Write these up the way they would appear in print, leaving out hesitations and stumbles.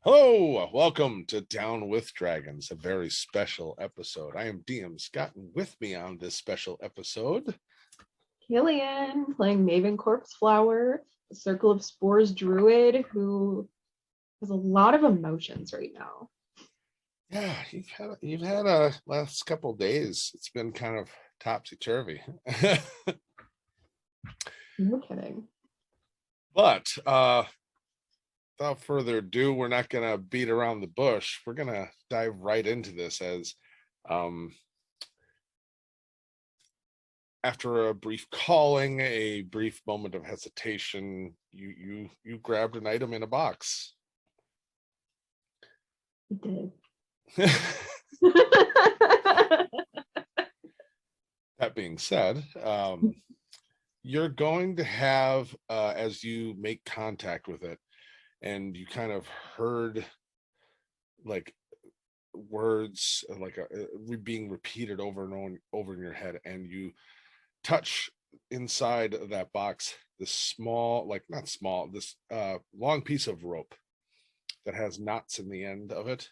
Hello, welcome to Down with Dragons, a very special episode. I am DM Scott, and with me on this special episode, Killian playing Maven Corpseflower, a Circle of Spores druid who has a lot of emotions right now. yeah, you've had a last couple days. It's been kind of topsy turvy, No kidding. but without further ado, we're not going to beat around the bush. We're going to dive right into this as um, after a brief calling, a brief moment of hesitation, you grabbed an item in a box. He did. That being said, you're going to have, as you make contact with it, and you kind of heard like words being repeated over and over in your head, and you touch inside of that box this small, like not small, this long piece of rope that has knots in the end of it,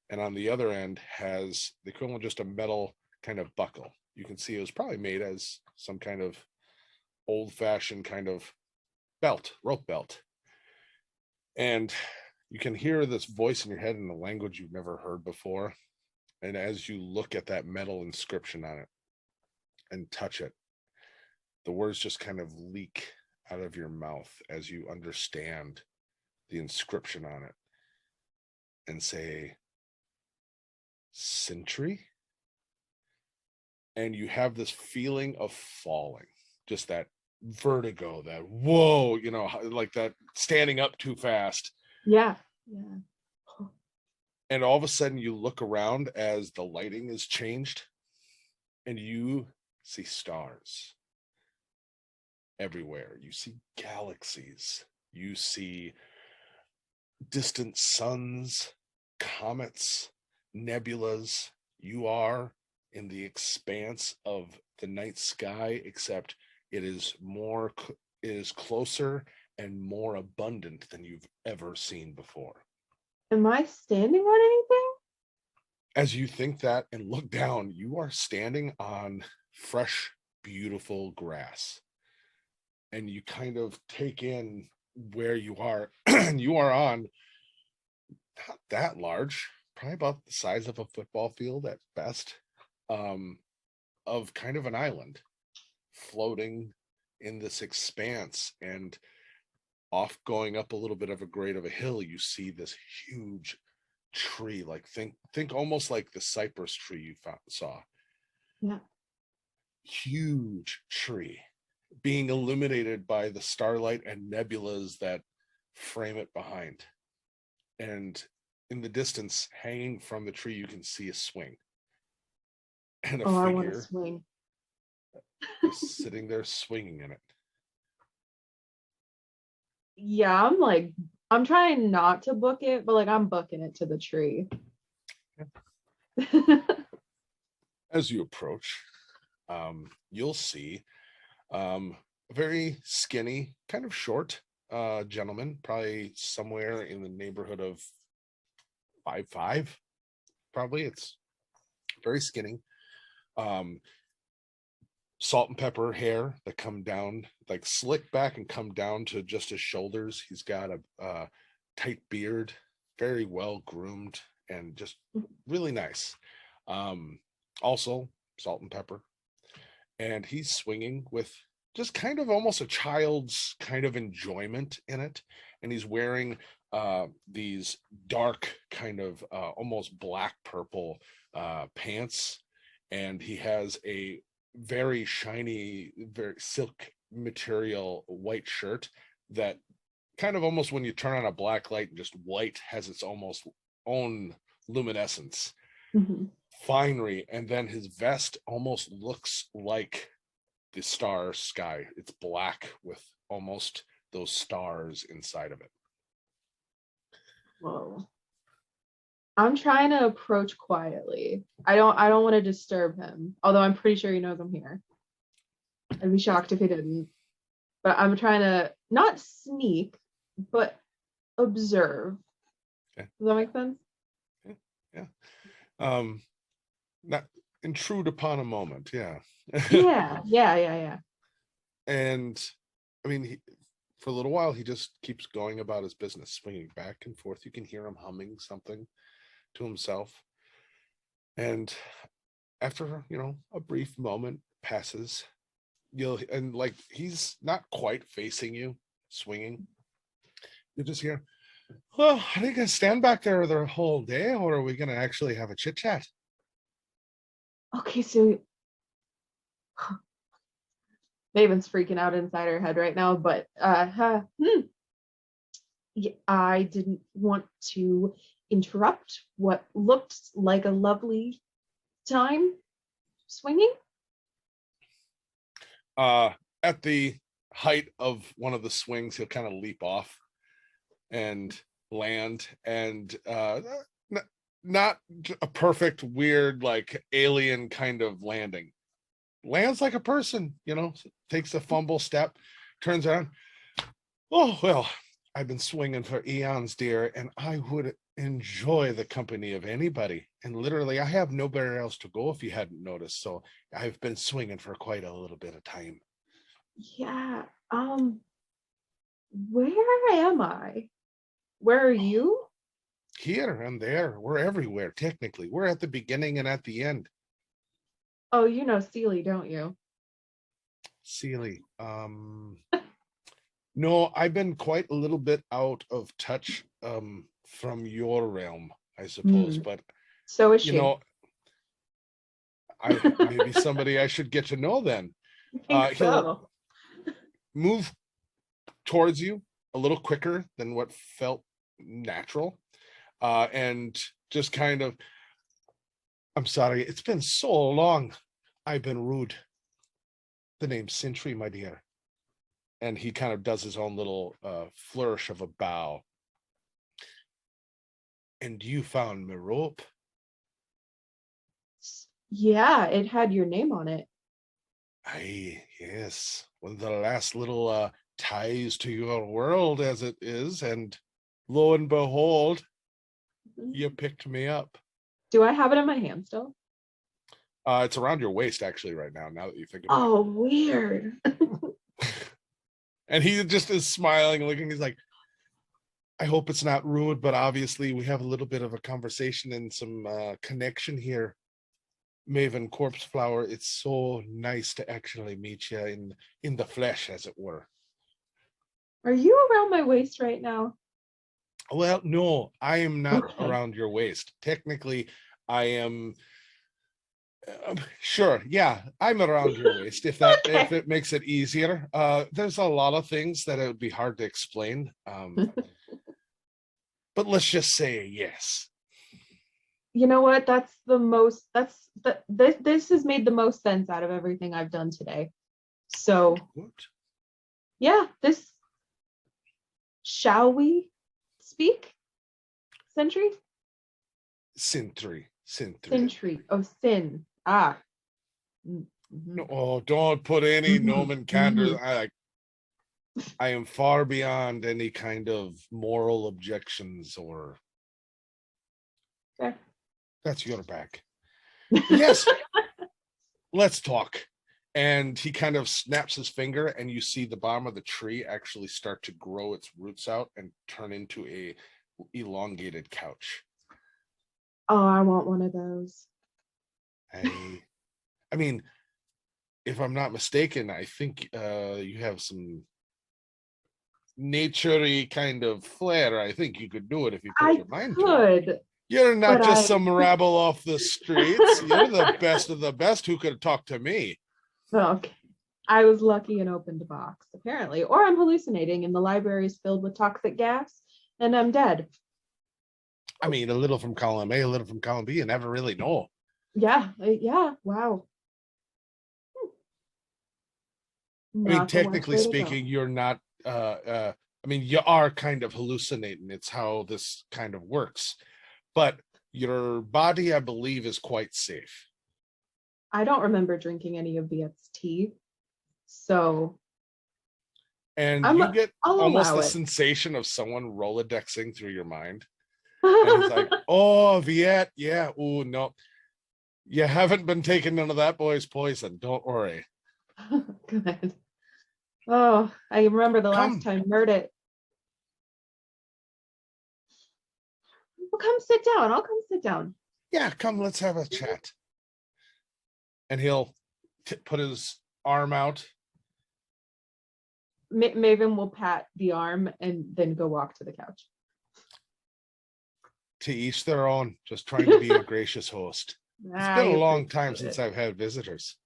and on the other end has the equivalent of just a metal kind of buckle. You can see it was probably made as some kind of old-fashioned kind of belt, rope belt. And you can hear this voice in your head in a language you've never heard before. And as you look at that metal inscription on it and touch it, the words just kind of leak out of your mouth as you understand the inscription on it and say, Centrie? And you have this feeling of falling, just that vertigo, that whoa, like that standing up too fast. Yeah. And all of a sudden you look around as the lighting is changed and you see stars everywhere. You see galaxies. You see distant suns, comets, nebulas. You are in the expanse of the night sky, except it is closer and more abundant than you've ever seen before. Am I standing on anything? As you think that and look down, you are standing on fresh, beautiful grass. And you kind of take in where you are. And you are on not that large, probably about the size of a football field at best, of kind of an island floating in this expanse. And off going up a little bit of a grade of a hill, you see this huge tree, like think almost like the cypress tree you saw. Yeah. Huge tree being illuminated by the starlight and nebulas that frame it behind. And in the distance, hanging from the tree, you can see a swing and a I want to figure swing. sitting there swinging in it. Yeah, I'm trying not to book it, but I'm booking it to the tree. As you approach, you'll see a very skinny, kind of short gentleman, probably somewhere in the neighborhood of 5'5". Probably it's very skinny. Salt and pepper hair that come down, like slick back and come down to just his shoulders. He's got a tight beard, very well groomed, and just really nice. Also salt and pepper. And he's swinging with just kind of almost a child's kind of enjoyment in it. And he's wearing these dark kind of almost black purple pants. And he has a very shiny, very silk material white shirt that kind of almost, when you turn on a black light and just white, has its almost own luminescence. Mm-hmm. Finery. And then his vest almost looks like the star sky. It's black with almost those stars inside of it. Whoa. I'm trying to approach quietly. I don't want to disturb him, although I'm pretty sure he knows I'm here. I'd be shocked if he didn't. But I'm trying to not sneak, but observe. Okay. Does that make sense? Yeah. Not intrude upon a moment. Yeah. Yeah. And I mean, for a little while, he just keeps going about his business, swinging back and forth. You can hear him humming something to himself. And after, a brief moment passes, and like he's not quite facing you, swinging. You just hear, well, are they going to stand back there the whole day, or are we going to actually have a chit chat? Okay, so Maven's freaking out inside her head right now, but yeah, I didn't want to interrupt what looked like a lovely time swinging. At the height of one of the swings, he'll kind of leap off and land, and not a perfect, weird, like alien kind of landing. Lands like a person, takes a fumble step, turns around. Oh, well, I've been swinging for eons, dear, and I would enjoy the company of anybody. And literally, I have nowhere else to go if you hadn't noticed. So I've been swinging for quite a little bit of time. Yeah. Where am I? Where are you? Here and there, we're everywhere, technically. We're at the beginning and at the end. Oh, you know Sealy, don't you? Sealy. No, I've been quite a little bit out of touch from your realm, I suppose. Hmm. But So is you she. know, I maybe somebody I should get to know then. I think He'll so. move towards you a little quicker than what felt natural. And just kind of, I'm sorry, it's been so long. I've been rude. The name's Centrie, my dear. And he kind of does his own little flourish of a bow. And you found my rope? Yeah, it had your name on it. Aye, yes. One of the last little ties to your world as it is, and lo and behold, you picked me up. Do I have it in my hand still? It's around your waist actually right now that you think about Oh, weird. it. And he just is smiling, looking, he's like, I hope it's not rude, but obviously we have a little bit of a conversation and some connection here. Maven Corpseflower, it's so nice to actually meet you in the flesh, as it were. Are you around my waist right now? Well, no, I am not Okay. around your waist. Technically, I am. Sure, yeah, I'm around your waist. If Okay. it makes it easier, there's a lot of things that it would be hard to explain. But let's just say yes. You know what? This has made the most sense out of everything I've done today. So What? yeah, this shall we speak? Century? Centrie, Centrie. Century. Oh, sin. Ah. Mm-hmm. No, oh, don't put any Mm-hmm. nomen Mm-hmm. candor. I am far beyond any kind of moral objections, or Okay. that's your back. But yes, let's talk. And he kind of snaps his finger, and you see the bottom of the tree actually start to grow its roots out and turn into a elongated couch. Oh, I want one of those. I mean, if I'm not mistaken, I think you have some naturey kind of flair. I think you could do it if you put I your mind to it. could, You're not but just I some rabble off the streets. You're the best of the best who could talk to me. okay. I was lucky and opened a box, apparently. Or I'm hallucinating and the library is filled with toxic gas and I'm dead. I mean, a little from column A, a little from column B, you never really know. Yeah. Wow. I mean, Not the worst technically way to go. speaking, you're not. I mean, you are kind of hallucinating. It's how this kind of works, but your body, I believe, is quite safe. I don't remember drinking any of Viet's tea, so And I'm you get I'll almost allow the it. sensation of someone rolodexing through your mind. And he's like, oh, Viet, yeah, oh no. You haven't been taking none of that boy's poison. Don't worry. Good. Oh, I remember the last Come. time Murdet. Well, come sit down. I'll come sit down. Yeah, come, let's have a chat. And he'll put his arm out. Maven will pat the arm and then go walk to the couch. To each their own, just trying to be a gracious host. It's been a long time since I've had visitors.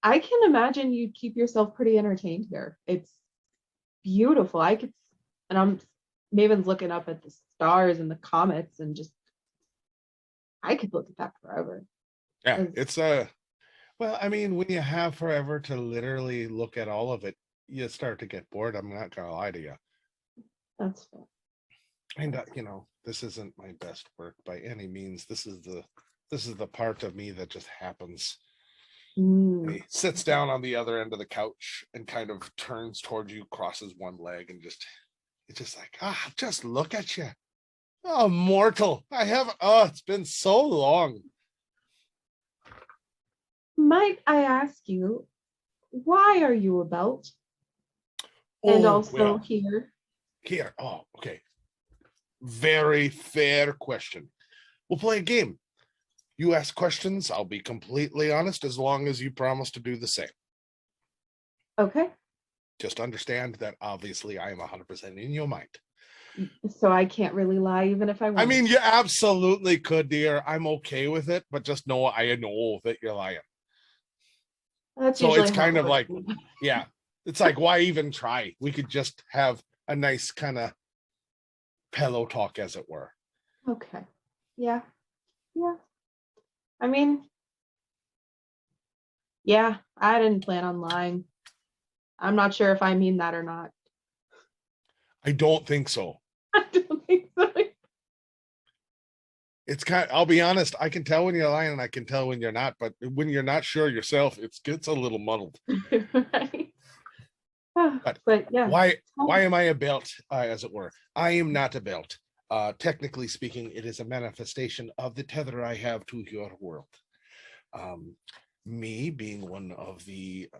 I can imagine you'd keep yourself pretty entertained here. It's beautiful. Maven's looking up at the stars and the comets and just, I could look at that forever. Yeah, it's well, I mean, when you have forever to literally look at all of it, you start to get bored. I'm not gonna lie to you. That's fair. And this isn't my best work by any means. This is the part of me that just happens. He sits down on the other end of the couch and kind of turns towards you, crosses one leg, and it's just like, just look at you. Oh, mortal. It's been so long. Might I ask you, why are you a belt? And also here. Here. Oh, okay. Very fair question. We'll play a game. You ask questions, I'll be completely honest, as long as you promise to do the same. Okay. Just understand that obviously I am 100% in your mind. So I can't really lie even if I want. I mean, you absolutely could, dear. I'm okay with it, but just know I know that you're lying. So it's kind of like, yeah, it's like, why even try? We could just have a nice kind of pillow talk, as it were. Okay. Yeah. I mean, yeah, I didn't plan on lying. I'm not sure if I mean that or not. I don't think so. I don't think so. It's I'll be honest, I can tell when you're lying and I can tell when you're not, but when you're not sure yourself, it gets a little muddled. Right. But yeah. Why am I a belt, as it were? I am not a belt. Technically speaking, it is a manifestation of the tether I have to your world. Me being one of the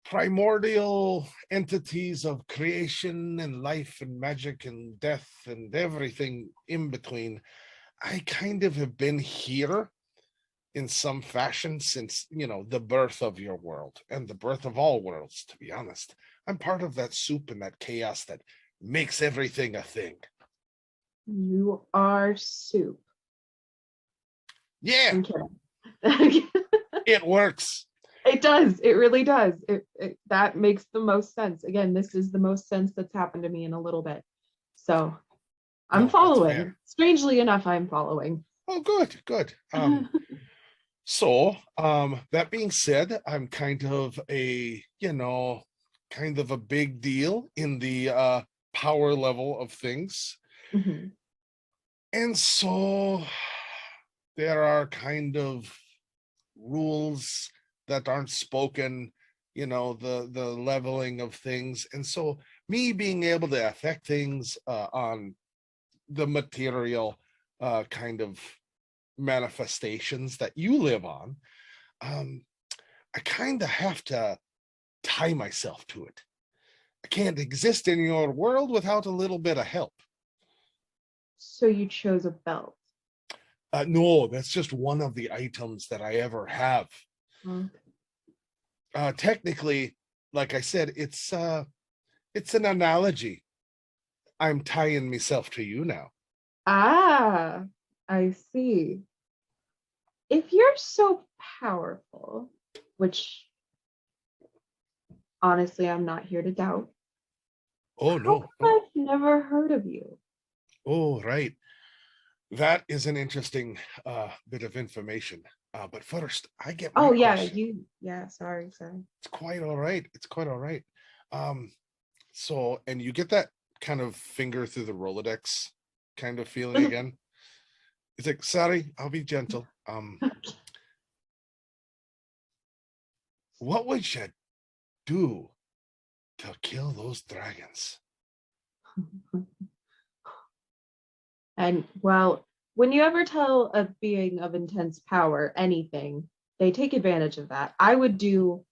primordial entities of creation and life and magic and death and everything in between, I kind of have been here in some fashion since, the birth of your world and the birth of all worlds, to be honest. I'm part of that soup and that chaos that makes everything a thing. You are soup. Yeah. It works. It does. It really does. That makes the most sense. Again, this is the most sense that's happened to me in a little bit. So I'm following. Strangely enough, I'm following. Oh, good. So that being said, I'm kind of a big deal in the power level of things. Mm-hmm. And so there are kind of rules that aren't spoken, the leveling of things. And so me being able to affect things on the material kind of manifestations that you live on, I kind of have to tie myself to it. I can't exist in your world without a little bit of help. So you chose a belt? No, that's just one of the items that I ever have. Okay. Technically, like I said, it's an analogy. I'm tying myself to you now. Ah, I see. If you're so powerful, which honestly I'm not here to doubt. Oh no. I've never heard of you. Oh, right. That is an interesting bit of information. But first, I get my question. Sorry. It's quite all right. So, and you get that kind of finger through the Rolodex kind of feeling again. It's like, sorry, I'll be gentle. What would you do to kill those dragons? And well, when you ever tell a being of intense power anything, they take advantage of that. I would do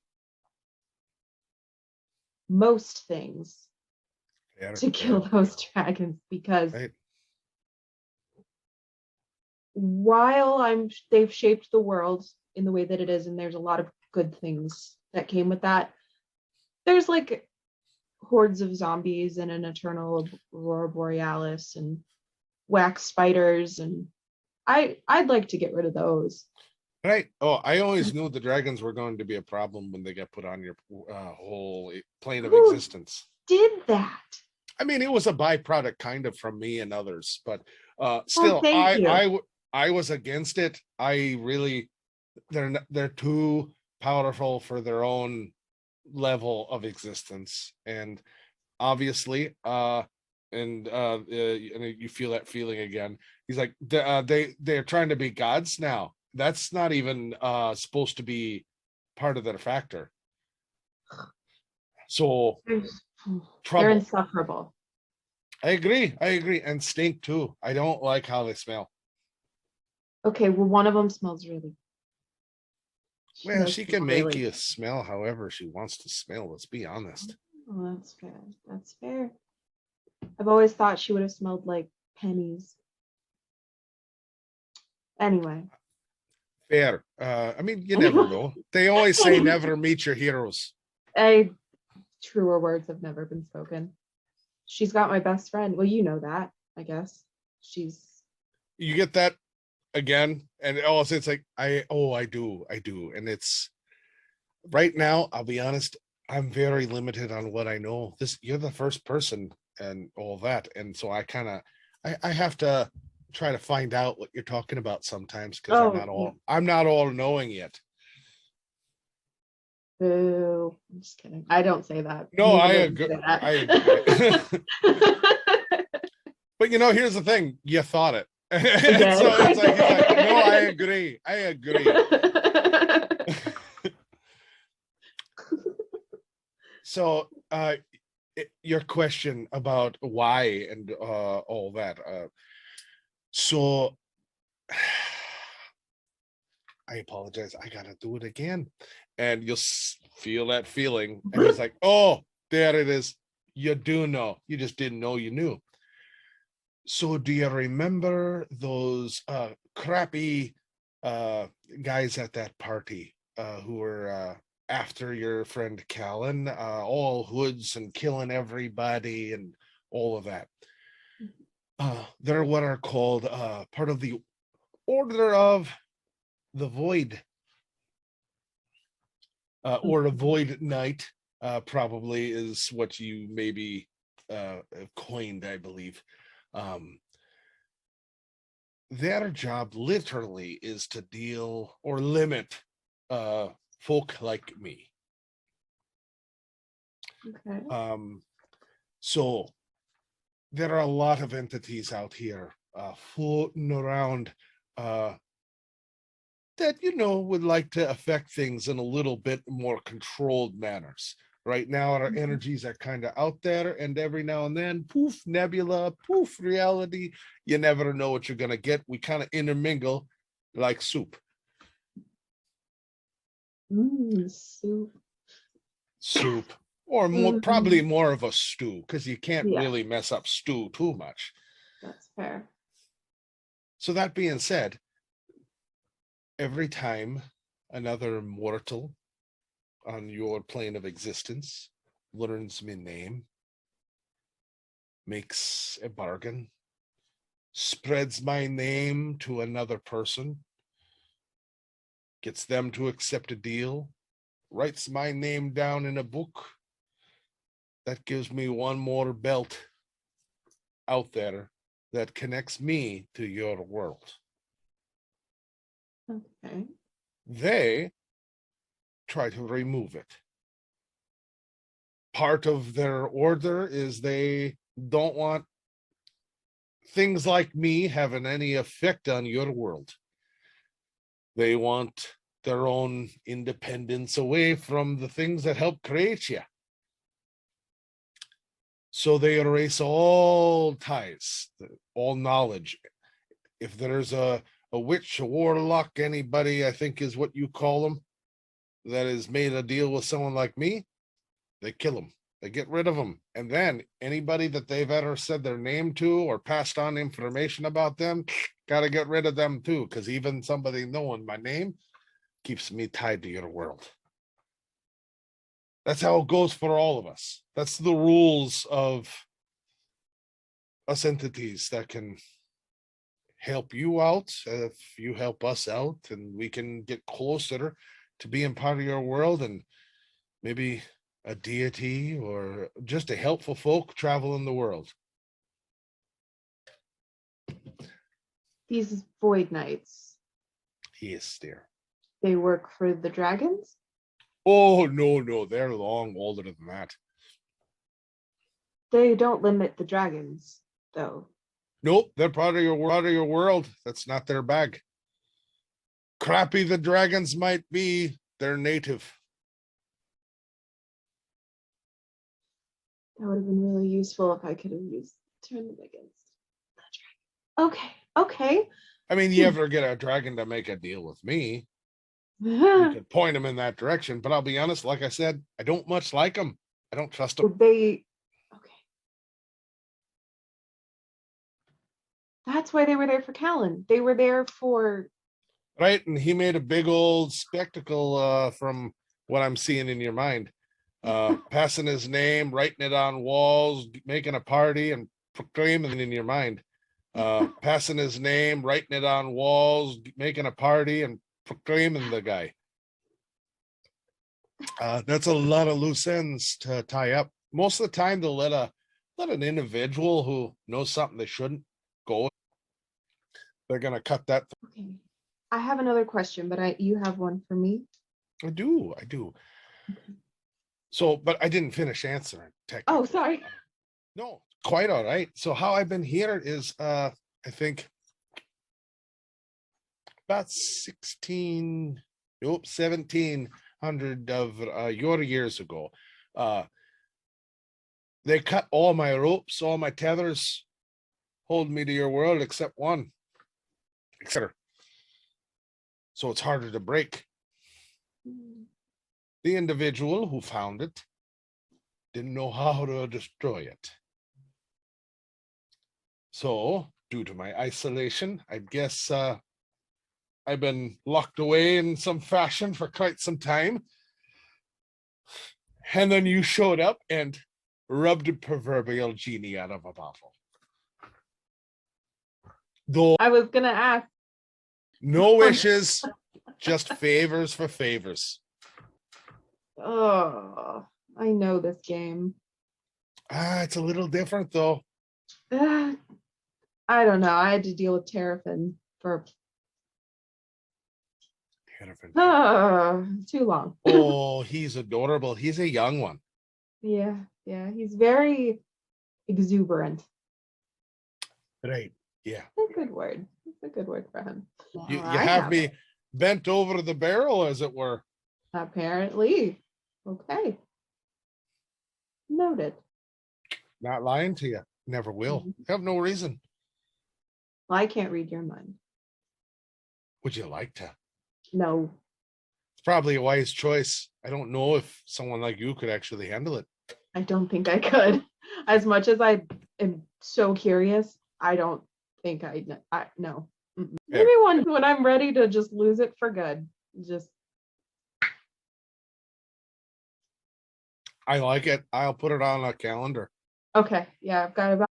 most things Fair, to kill fair, those dragons because right? while they've shaped the world in the way that it is, and there's a lot of good things that came with that. There's like hordes of zombies and an eternal aurora borealis and wax spiders, and I'd like to get rid of those. Right. Oh, I always knew the dragons were going to be a problem when they got put on your whole plane of Who existence. did that? I mean, it was a byproduct kind of from me and others, but Oh, still, thank you. I was against it. I really, they're too powerful for their own level of existence, and obviously, and you feel that feeling again. He's like, they're trying to be gods now. That's not even supposed to be part of their factor. So They're trouble. insufferable. I agree. I agree. And stink too. I don't like how they smell. Okay, well, one of them smells really. She Well, does she smell can make really. you smell however she wants to smell. Let's be honest. Oh, that's fair. That's fair. I've always thought she would have smelled like pennies. Anyway. Fair. I mean, you never Anyway. know. They always say never meet your heroes. Truer words have never been spoken. She's got my best friend. Well, you know that, I guess. She's You get that again, and also it's like I do. And it's right now, I'll be honest, I'm very limited on what I know. You're the first person and all that. And so I have to try to find out what you're talking about sometimes because yeah. I'm not all knowing yet. Boo. I'm just kidding. I don't say that. No, Nina I doesn't agree. say I agree. that. But here's the thing, you thought it. I And did. so it's like he's like, no, I agree. I agree. So your question about why and all that. So I apologize. I gotta do it again. And you'll feel that feeling. And he's like, oh, there it is. You do know. You just didn't know you knew. So do you remember those crappy guys at that party who were after your friend Callan, all hoods and killing everybody and all of that? They're what are called part of the Order of the Void, or a Void Knight, probably is what you maybe coined, I believe. Their job literally is to deal or limit folk like me. Okay. So there are a lot of entities out here floating around that would like to affect things in a little bit more controlled manners. Right now, our energies are kind of out there, and every now and then, poof, nebula, poof, reality. You never know what you're going to get. We kind of intermingle like soup. Soup. Soup, or probably more of a stew, because you can't really mess up stew too much. That's fair. So that being said, every time another mortal on your plane of existence learns my name, makes a bargain, spreads my name to another person, gets them to accept a deal, writes my name down in a book, that gives me one more belt out there that connects me to your world. Okay. They try to remove it. Part of their order is they don't want things like me having any effect on your world. They want their own independence away from the things that help create you. So they erase all ties, all knowledge. If there's a witch, a warlock, anybody, I think is what you call them, that has made a deal with someone like me, they kill them. They get rid of them. And then anybody that they've ever said their name to or passed on information about them, got to get rid of them too. Because even somebody knowing my name keeps me tied to your world. That's how it goes for all of us. That's the rules of us entities that can help you out if you help us out, and we can get closer to being part of your world, and maybe a deity or just a helpful folk travel in the world. These void knights, Yes, dear. they work for the dragons? Oh, no, they're long older than that. They don't limit the dragons, though. Nope, they're part of your world. That's not their bag. Crappy the dragons might be, they're native. That would have been really useful if I could have turned them against the dragon. Okay. I mean, you ever get a dragon to make a deal with me, you could point him in that direction. But I'll be honest, like I said, I don't much like him. I don't trust him. Okay. That's why they were there for Callan. They were there for Right, and he made a big old spectacle from what I'm seeing in your mind. Passing his name, writing it on walls, making a party, and proclaiming in your mind. Passing his name, writing it on walls, making a party, and proclaiming the guy. That's a lot of loose ends to tie up. Most of the time, they'll let an individual who knows something they shouldn't go. They're gonna cut that. Okay. I have another question, but you have one for me. I do. Okay. So, but I didn't finish answering. Oh, sorry. No, quite all right. So how I've been here is I think about 1700 of your years ago. They cut all my ropes, all my tethers, hold me to your world except one, etc. So it's harder to break. The individual who found it didn't know how to destroy it. So, due to my isolation, I guess I've been locked away in some fashion for quite some time. And then you showed up and rubbed a proverbial genie out of a bottle. Though I was gonna ask. no wishes, just favors for favors. Oh, I know this game. It's a little different though. I don't know. I had to deal with Terrafin for too long. Oh, he's adorable. He's a young one. Yeah. He's very exuberant. Right. Yeah. That's a good word. It's a good word for him. You have me bent over the barrel, as it were. Apparently. Okay. Noted. Not lying to you. Never will. Have no reason. Well, I can't read your mind. Would you like to? No. It's probably a wise choice. I don't know if someone like you could actually handle it. I don't think I could. As much as I am so curious, I don't think no. Maybe when I'm ready to just lose it for good. Just I like it. I'll put it on a calendar. okay. Yeah, I've got about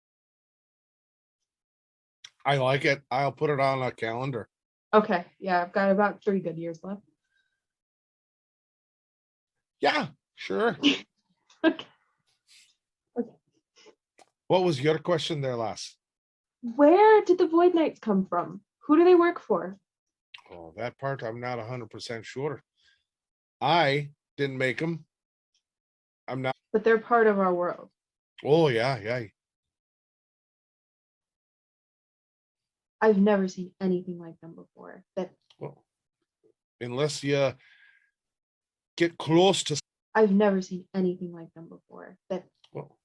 I like it. I'll put it on a calendar. okay. Yeah, I've got about 3 good years left. Yeah, sure. Okay. What was your question there, lass? Where did the Void Knights come from? Who do they work for? Oh, that part I'm not 100% sure. I didn't make them. I'm not. But they're part of our world. Oh, yeah. I've never seen anything like them before. Well, unless you get close to. I've never seen anything like them before. Well,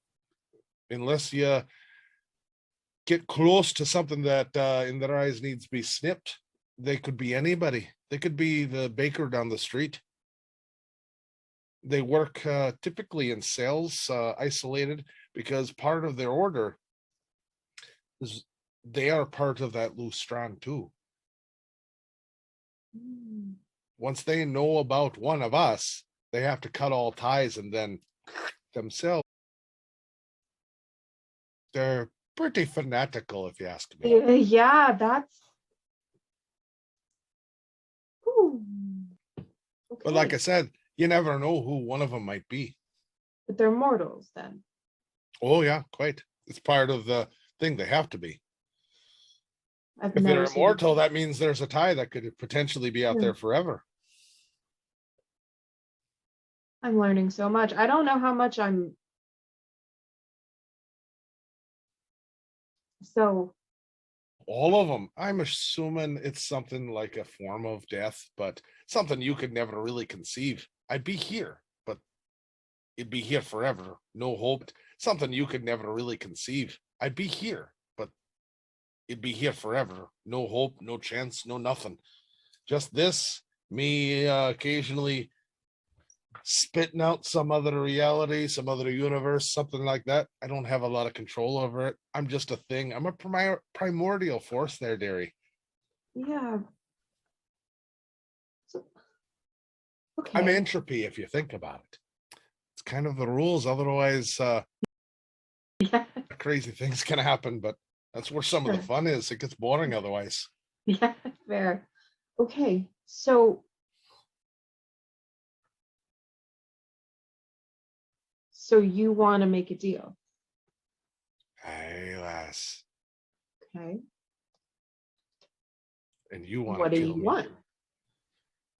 unless you get close to something that in their eyes needs to be snipped. They could be anybody. They could be the baker down the street. They work typically in cells, isolated, because part of their order is they are part of that loose strand too. Mm. Once they know about one of us, they have to cut all ties and then themselves. They're pretty fanatical, if you ask me. Yeah, that's. Ooh. But like Okay. I said, you never know who one of them might be. But they're mortals then. Oh yeah, quite. It's part of the thing. They have to be. I've If they're never seen. immortal, that means there's a tie that could potentially be out Yeah. there forever. I'm learning so much. I don't know how much I'm. So, All of them. I'm assuming it's something like a form of death, but something you could never really conceive. I'd be here, but it'd be here forever. No hope. Something you could never really conceive. I'd be here, but it'd be here forever. No hope, no chance, no nothing. Just this, me occasionally spitting out some other reality, some other universe, something like that. I don't have a lot of control over it. I'm just a thing. I'm a primordial force there, Derry. yeah. So, I'm okay. entropy if you think about it. It's kind of the rules. Otherwise, Yeah. crazy things can happen, but that's where some of the Sure. fun is. It gets boring otherwise. Yeah. Fair. Okay. So you want to make a deal. Hey, lass. Okay. And you want What do to kill you me. want?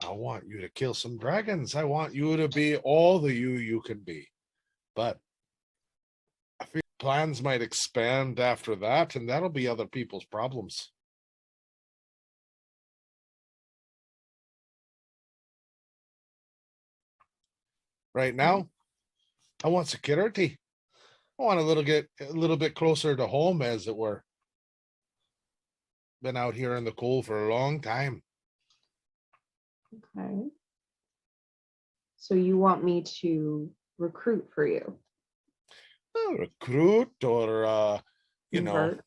I want you to kill some dragons. I want you to be all the you can be. But I feel plans might expand after that, and that'll be other people's problems. Right now, I want security. I want a little bit closer to home, as it were. Been out here in the cold for a long time. Okay. So you want me to recruit for you? Recruit or Convert?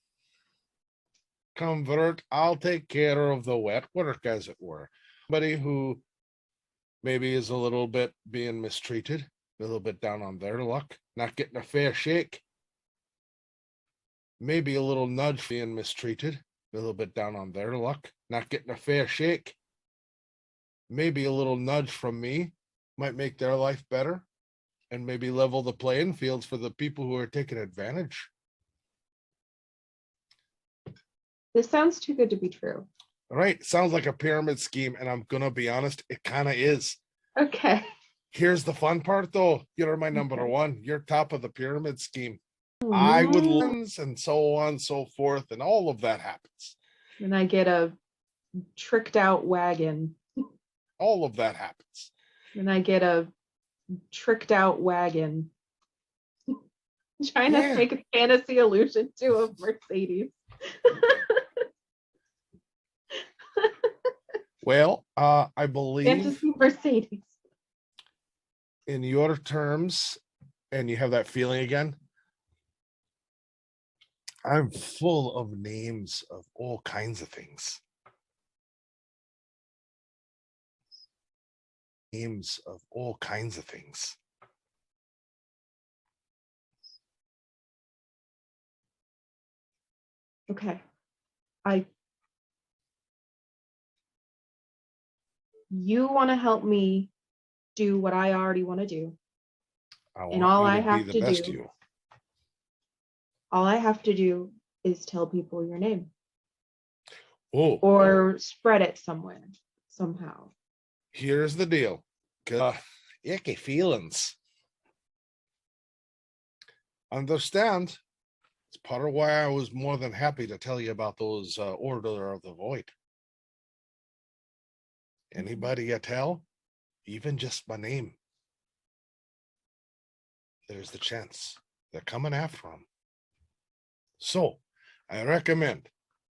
convert. I'll take care of the wet work, as it were. Somebody who maybe is a little bit being mistreated, a little bit down on their luck, not getting a fair shake. Maybe a little nudge being mistreated, a little bit down on their luck, not getting a fair shake. Maybe a little nudge from me might make their life better and maybe level the playing fields for the people who are taking advantage. This sounds too good to be true. All right. Sounds like a pyramid scheme. And I'm going to be honest, it kind of is. Okay. Here's the fun part, though. You're my number Okay. one. You're top of the pyramid scheme. I would Mm. lens and so on and so forth. And all of that happens. And I get a tricked out wagon. All of that happens. And I get a tricked out wagon. Trying to Yeah. make a fantasy allusion to a Mercedes. Well, I believe Fantasy Mercedes. in your terms, and you have that feeling again. I'm full of names of all kinds of things. Names of all kinds of things. Okay. You want to help me do what I already want to do. I And want you to be the best you. All I have to do is tell people your name. Oh, Or spread it somewhere, somehow. here's the deal. Icky feelings. Understand? It's part of why I was more than happy to tell you about those Order of the Void. Anybody you tell, even just my name, there's the chance they're coming after them. So I recommend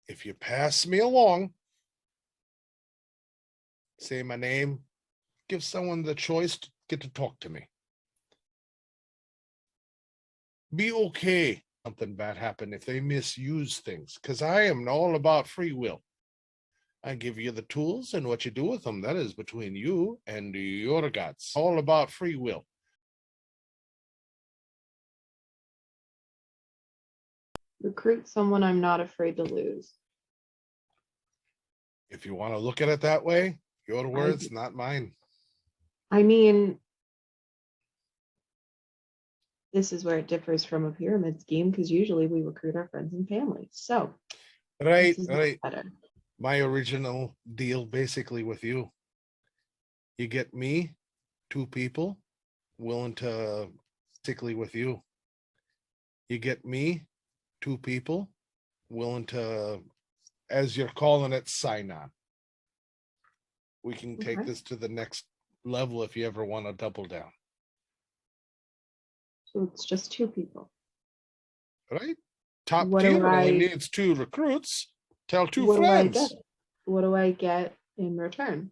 if you pass me along, say my name, give someone the choice to get to talk to me. Be okay something bad happen if they misuse things, because I am all about free will. I give you the tools, and what you do with them, that is between you and your gods. All about free will. Recruit someone I'm not afraid to lose. If you want to look at it that way, your I, words, not mine. I mean, this is where it differs from a pyramid scheme because usually we recruit our friends and family. So Right, this is right. better. My original deal basically with you. You get me, two people willing to particularly with you. You get me, two people willing to, as you're calling it, sign on. We can take Okay. this to the next level if you ever want to double down. So it's just two people. Right? Top What do tier only I needs two recruits. Tell two what do I get? friends. What do I get in return?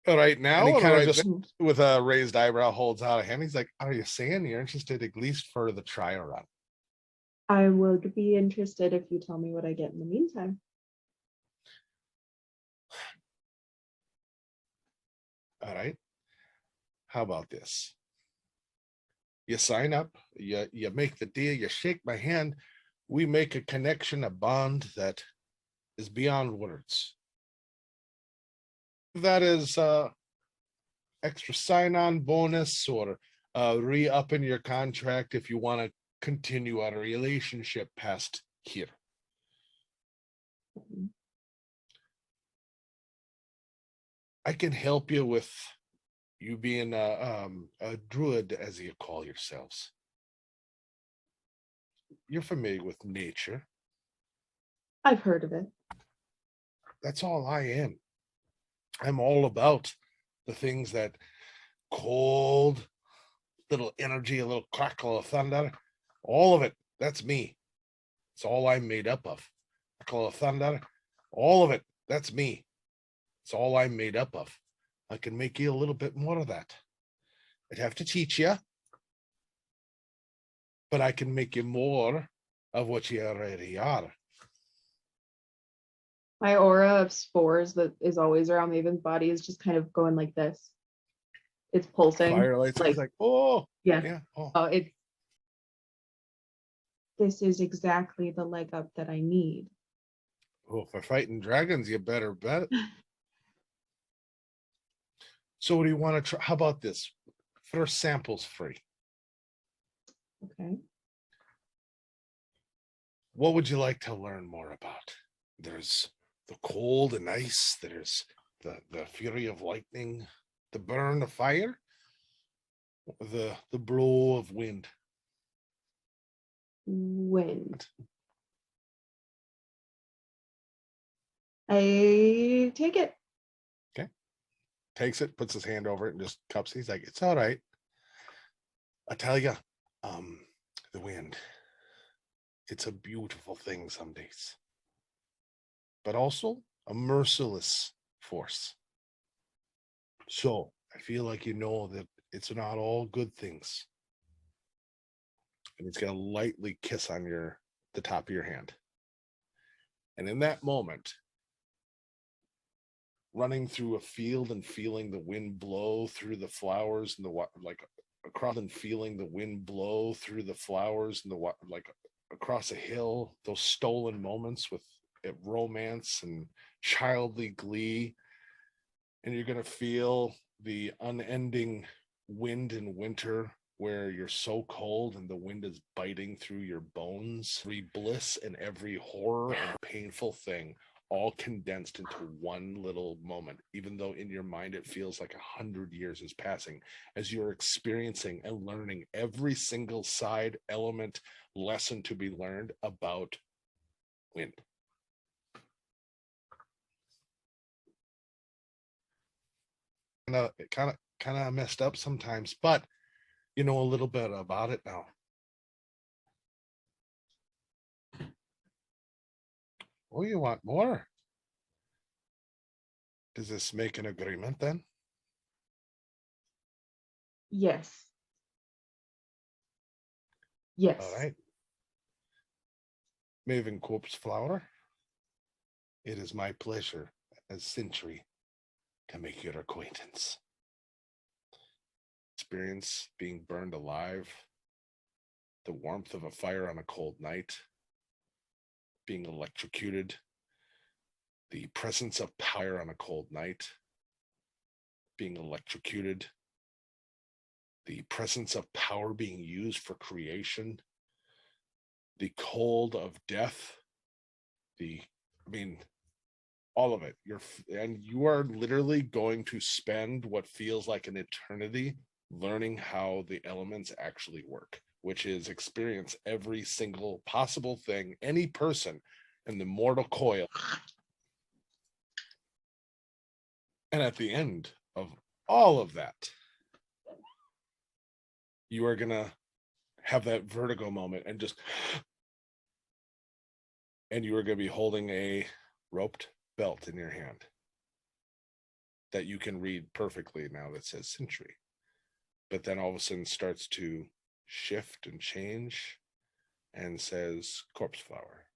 Right now, And he or kind of right just with a raised eyebrow holds out a hand. He's like, "Are you saying you're interested at least for the trial run?" I would be interested if you tell me what I get in the meantime. All right. How about this? You sign up, you make the deal, you shake my hand, we make a connection, a bond that is beyond words. That is extra sign-on bonus or re-upping your contract if you want to continue on a relationship past here. I can help you with you being a druid, as you call yourselves. You're familiar with nature. I've heard of it. That's all I am. I'm all about the things that cold, little energy, a little crackle of thunder, all of it. That's me. It's all I'm made up of. Crackle of thunder, all of it. That's me. It's all I'm made up of. I can make you a little bit more of that. I'd have to teach you, but I can make you more of what you already are. My aura of spores that is always around Maven's body is just kind of going like this. It's pulsing. Firelights, Like, like, oh, yeah. yeah. Oh, This is exactly the leg up that I need. oh, for fighting dragons, you better bet. So, what do you want to try? How about this? First samples free. Okay. What would you like to learn more about? There's the cold and ice, there's the fury of lightning, the burn of fire, the blow of wind. Wind. I take it. Okay. Takes it, puts his hand over it, and just cups it. He's like, it's all right. I tell you, the wind, it's a beautiful thing some days, but also a merciless force. So I feel like you know that it's not all good things. And he's gonna lightly kiss on the top of your hand. And in that moment, running through a field and feeling the wind blow through the flowers and like across and feeling the wind blow through the flowers and like across a hill, those stolen moments with romance and childly glee. And you're going to feel the unending wind in winter where you're so cold and the wind is biting through your bones. Every bliss and every horror and painful thing all condensed into one little moment, even though in your mind it feels like 100 years is passing as you're experiencing and learning every single side element lesson to be learned about wind. Kind of messed up sometimes, but you know a little bit about it now. Oh, you want more? Does this make an agreement then? Yes. All Yes. right. Maven Corpseflower, it is my pleasure as Centrie to make your acquaintance. Experience being burned alive, the warmth of a fire on a cold night, being electrocuted, the presence of power on a cold night, being electrocuted, the presence of power being used for creation, the cold of death, all of it. You are literally going to spend what feels like an eternity learning how the elements actually work, which is experience every single possible thing any person in the mortal coil. And at the end of all of that, you are gonna have that vertigo moment and you are gonna be holding a roped belt in your hand that you can read perfectly now that says Centrie. But then all of a sudden starts to shift and change and says Corpseflower.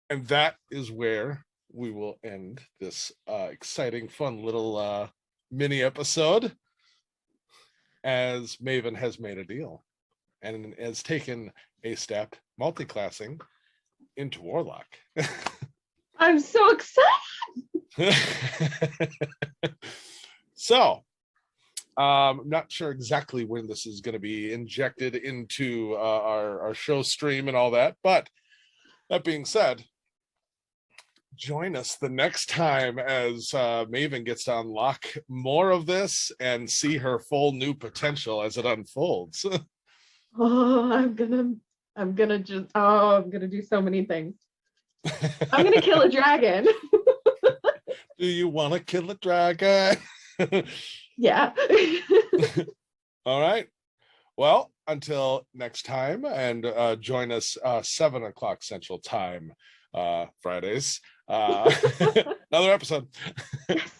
And that is where we will end this exciting, fun little mini episode, as Maven has made a deal and has taken a step multi-classing into Warlock. I'm so excited. So, I'm not sure exactly when this is going to be injected into our show stream and all that, but that being said, join us the next time as Maven gets to unlock more of this and see her full new potential as it unfolds. Oh, I'm gonna do so many things. I'm gonna kill a dragon. Do you want to kill a dragon? Yeah. All right. Well, until next time, and join us 7 o'clock Central Time, Fridays. Another episode. Yes.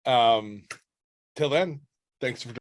Till then, thanks for